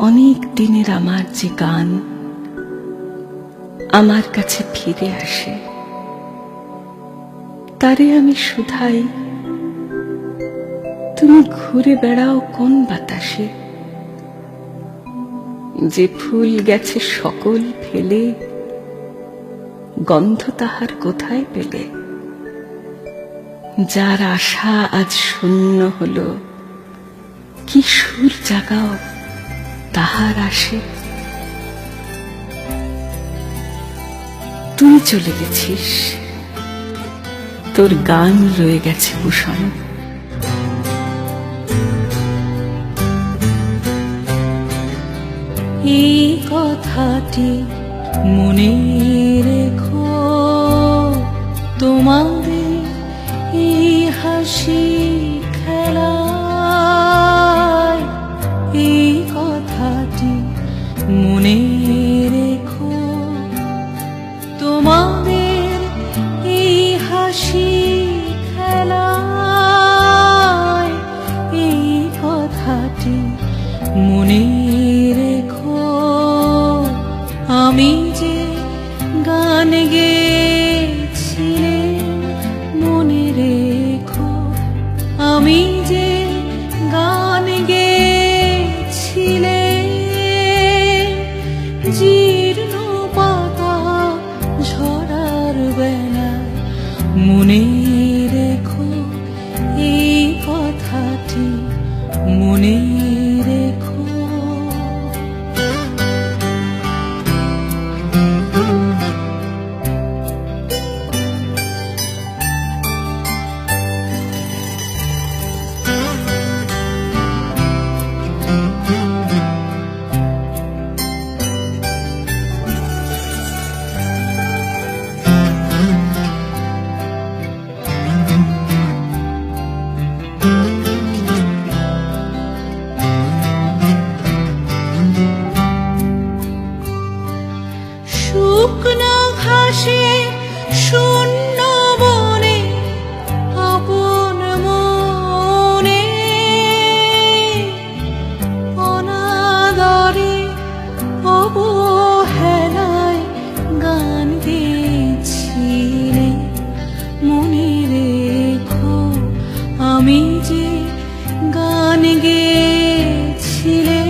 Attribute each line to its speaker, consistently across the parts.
Speaker 1: অনেক দিনের আমার যে গান আমার কাছে ফিরে আসে, তারে আমি শুধাই, তুমি ঘুরে বেড়াও কোন বাতাসে? যে ফুল গেছে সকল ফেলে, গন্ধ তাহার কোথায় পেলে? যার আশা আজ শূন্য হলো, কি সুর জাগাও তাহার আসে? তুই চলে গেছিস, তোর গান রয়ে গেছে ভূষণ।
Speaker 2: এই কথাটি মনে রেখো, তোমাদের এই হাসি খেলায়। এই কথাটি মনে রেখো, তোমাদের এই হাসি খেলায়। এই কথাটি মনে রেখো, আমি যে গান গেয়েছিলে মনে রেখো, আমি যে গান গেয়েছিলে। জীর্ণ পাতা ঝরার বেলায় মনে রেখো, এই কথাটি মনে রেখো। শুকনো ঘাসে শূন্য বনে আপন মনে, অনাদরে অবহেলায় গান গেয়েছিলে মনে রেখো, আমি যে গান গেয়েছিলে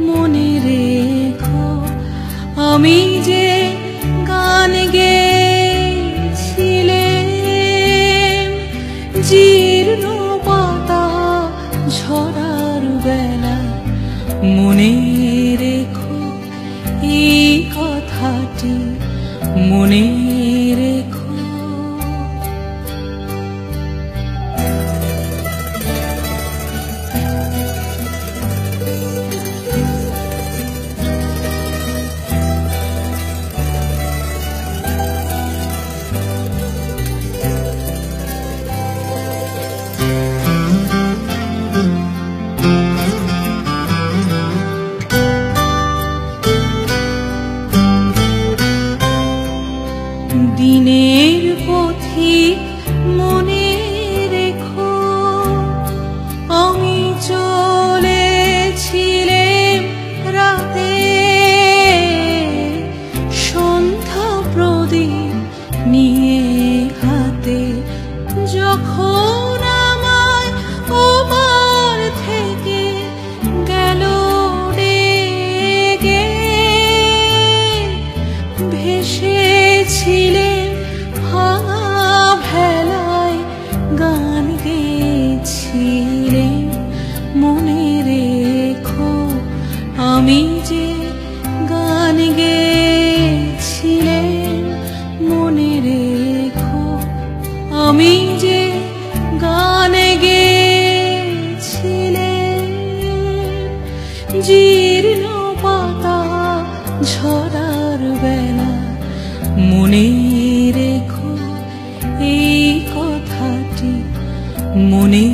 Speaker 2: মনে রেখো, আমি যে গান গেয়েছিলে। জীর্ণ পাতা ঝরার বেলা মনে রেখো, এই কথাটি মনে রেখো। দিনের পথিক মনে রেখো, আমি চলেছিলাম রাতে, সন্ধ্যা প্রদীপ নিয়ে হাতে। যখন আমায় ওপার থেকে গেল ডেকে, ভেসেছিলে ভাঙা ভেলায় গান গেয়েছিলে মনে রেখো, আমি যে গান গেয়েছিলে মনে রেখো, আমি যে গান গেয়েছিলে। জীর্ণ পাতা ঝরার বেলা মনে রেখো, এই কথাটি মনে